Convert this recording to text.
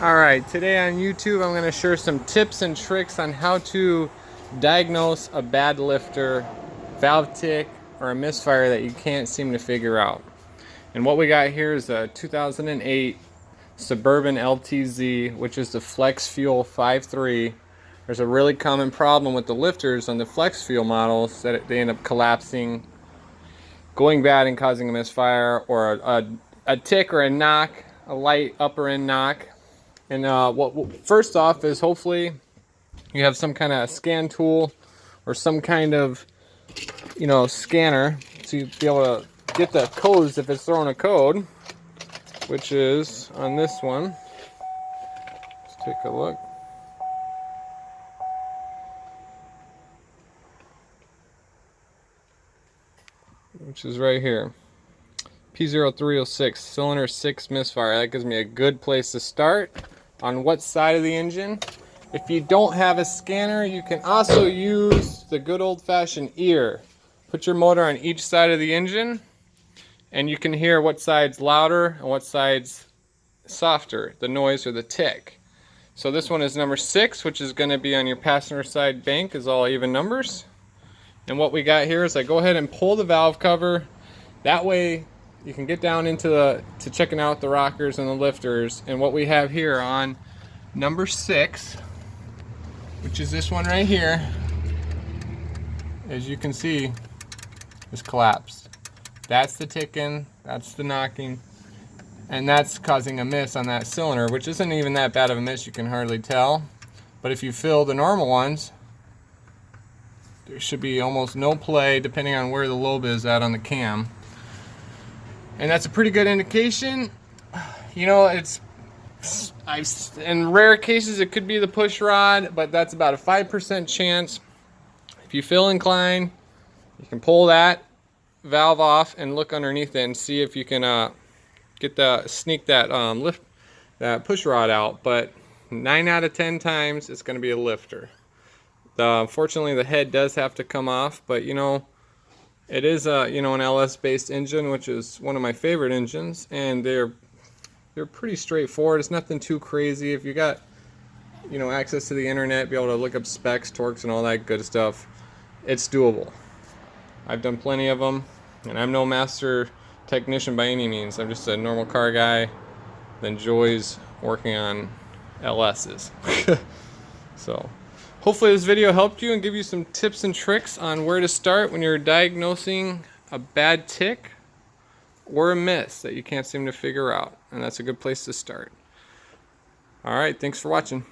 Alright, today on YouTube I'm going to share some tips and tricks on how to diagnose a bad lifter, valve tick, or a misfire that you can't seem to figure out. And what we got here is a 2008 Suburban LTZ, which is the Flex Fuel 5.3. There's a really common problem with the lifters on the Flex Fuel models that they end up collapsing, going bad and causing a misfire, or a tick or a knock, a light upper end knock. And first off is hopefully you have some kind of scan tool or some kind of, scanner to be able to get the codes if it's throwing a code, which is on this one. Let's take a look. Which is right here. P0306, cylinder 6 misfire. That gives me a good place to start on what side of the engine. If you don't have a scanner, you can also use the good old-fashioned ear. Put your motor on each side of the engine and you can hear what side's louder and what side's softer, the noise or the tick. So this one is number 6, which is going to be on your passenger side bank, is all even numbers. And what we got here is I go ahead and pull the valve cover. That way you can get down into checking out the rockers and the lifters. And what we have here on number 6, which is this one right here, as you can see, is collapsed. That's the ticking, that's the knocking, and that's causing a miss on that cylinder, which isn't even that bad of a miss, you can hardly tell. But if you fill the normal ones, there should be almost no play depending on where the lobe is at on the cam. And that's a pretty good indication. In rare cases it could be the push rod, but that's about a 5% chance. If you feel inclined, you can pull that valve off and look underneath it and see if you can sneak that push rod out. But 9 out of 10 times it's going to be a lifter. Unfortunately, the head does have to come off, but it is an LS based engine, which is one of my favorite engines, and they're pretty straightforward. It's nothing too crazy. If you got access to the internet, be able to look up specs, torques, and all that good stuff, it's doable. I've done plenty of them, and I'm no master technician by any means. I'm just a normal car guy that enjoys working on LS's. So hopefully this video helped you and give you some tips and tricks on where to start when you're diagnosing a bad tick or a miss that you can't seem to figure out. And that's a good place to start. Alright, thanks for watching.